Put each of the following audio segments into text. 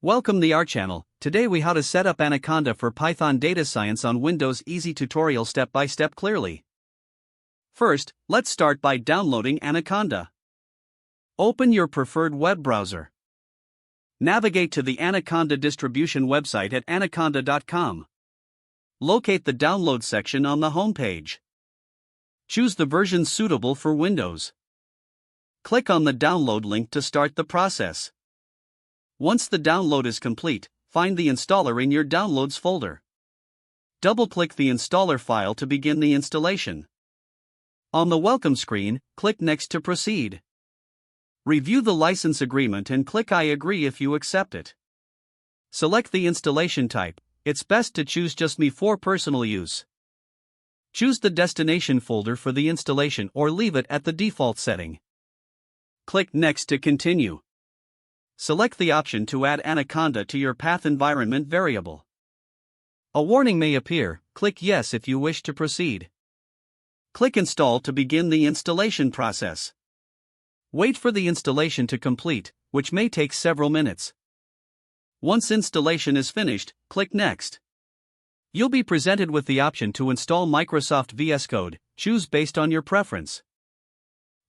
Welcome to our channel. Today we how to set up Anaconda for Python data science on Windows. Easy tutorial step by step clearly. First, let's start by downloading Anaconda. Open your preferred web browser. Navigate to the Anaconda distribution website at anaconda.com. Locate the download section on the home page. Choose the version suitable for Windows. Click on the download link to start the process. Once the download is complete, find the installer in your Downloads folder. Double-click the installer file to begin the installation. On the welcome screen, click Next to proceed. Review the license agreement and click I agree if you accept it. Select the installation type. It's best to choose Just Me for personal use. Choose the destination folder for the installation or leave it at the default setting. Click Next to continue. Select the option to add Anaconda to your path environment variable. A warning may appear. Click Yes if you wish to proceed. Click Install to begin the installation process. Wait for the installation to complete, which may take several minutes. Once installation is finished, click Next. You'll be presented with the option to install Microsoft VS Code. Choose based on your preference.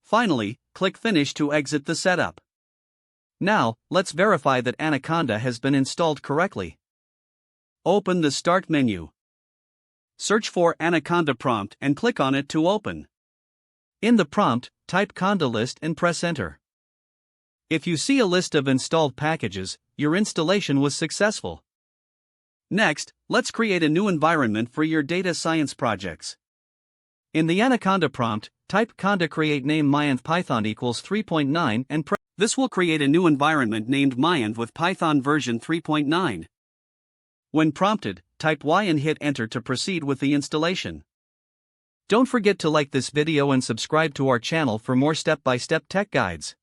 Finally, click Finish to exit the setup. Now, let's verify that Anaconda has been installed correctly. Open the Start menu. Search for Anaconda prompt and click on it to open. In the prompt, type Conda list and press Enter. If you see a list of installed packages, your installation was successful. Next, let's create a new environment for your data science projects. In the Anaconda prompt, type conda create name myenv python equals 3.9 and press. This will create a new environment named myenv with Python version 3.9. When prompted, type Y and hit Enter to proceed with the installation. Don't forget to like this video and subscribe to our channel for more step-by-step tech guides.